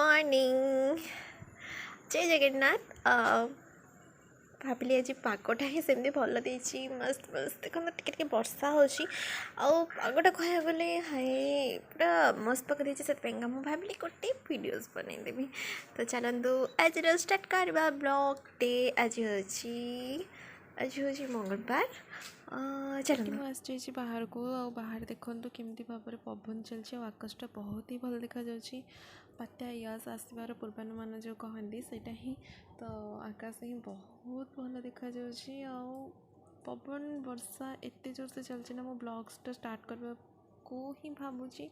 Morning जय जगन्नाथ। भाविली आज पागटा ही सेमती भल देती मस्त मस्त देखो टे वर्षा होगटा कह गले हाय पूरा मस्त पक देती से भाविली गोटे वीडियोस बनईदेवी। तो चलतु आज स्टार्ट करवा ब्लॉग डे। आज हूँ मंगलवार। चलो आसी बाहर को बाहर देखो केमती भाव में पवन चलती आकाशटा बहुत ही भल देखा बात्या यस आसबार पूर्वानुमान जो कहती सेटा ही तो आकाश ही बहुत भल देखा पवन वर्षा एत जोर से चलती ना मो ब्लॉग्सटा स्टार्ट करने को ही भावुची।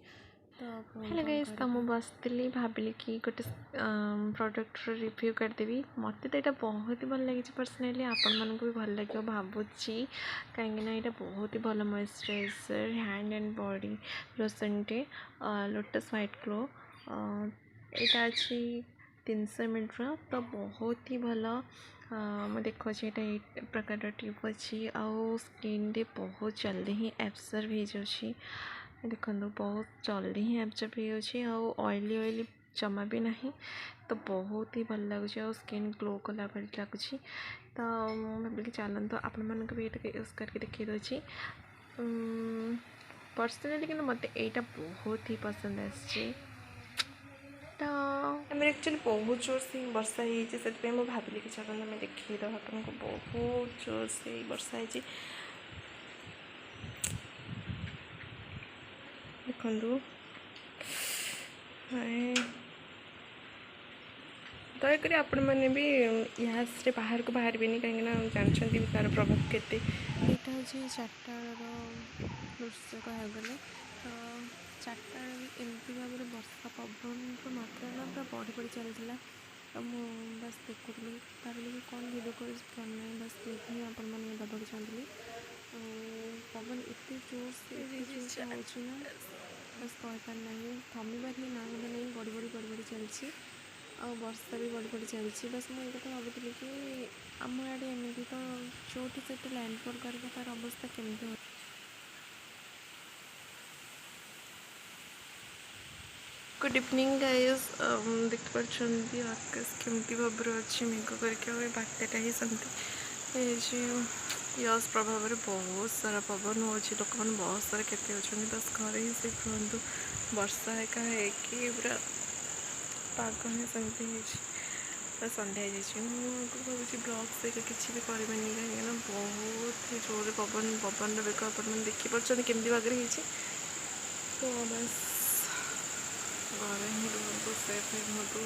तो हेलो गाइस, तो मुझे बसती भाविली कि गोटे प्रोडक्ट रिव्यू करदेवी। मत तो यहाँ बहुत ही भल लगी पर्सनाली, आपण मानक भी भल लगे भावुची कहीं यहाँ बहुत ही भल moisturiser hand and body lotion टे लोटस व्हाइट ग्लो यहाँ अच्छी 300 ml तो बहुत ही भल। मैं देखो ये प्रकार ट्यूब अच्छी आउ स्किन रे बहुत जल्दी ही एब्जर्व हो जाऊँगी। देखो बहुत जल्दी ही एब्जर्व हो ऑयली जमा भी नहीं तो बहुत ही भल लगुच स्किन ग्लो कला लगुच। तो भाविली चलते आपण मन भी ये यूज करके देखी दूसरी पर्सनाली कि मत यहाँ बहुत ही पसंद आसी। तो आम एक्चुअली बहुत जोर से वर्षा होती मुझे भाविली कि चलो आम देखीद आपको बहुत जोर से वर्षा हो देखु। दयाकोरी आपण मैंने भी यहाँ से बाहर को बाहर कहीं जानते भी तार प्रभाव केते। यहाँ हूँ चार्टा दृश्य कह गले तो चार्टा एमती भाव में वर्षा पवन मात्रा ना पूरा बढ़ी बढ़ी चलता। तो मुझे बस देखुली भाविली कि कौन भिडियो करना बस ये आपण मैंने दबाक चाहूँगी। पवन एत जोर से हो ना बस कहपार ना थमिबार ही ना गला नहीं बढ़ी बढ़ी चलती और वर्षा भी बढ़ी बढ़ी चलती। बस मुझे कथा भावुली कि आम आड़े एमती तो जो से लैंडफॉल कर तार अवस्था केमती हो। गुड इवनिंग गाइस, देखिए आकाश केमती भाव में अच्छी मेघ करके बात्याटा ही सेमती यस प्रभाव में बहुत सारा पवन हो लोक मैंने बहुत सारा केते होती बस घर ही से कहतु वर्षा एका है कि पूरा पाग ही सेमती पूरा सन्ध्या हो भावी ब्लॉग से किसी भी करें कहीं बहुत ही जोर पवन बेग आप देखिए केमती भाग में तो बस घर ही रुहतु सेफ ही रुहतु।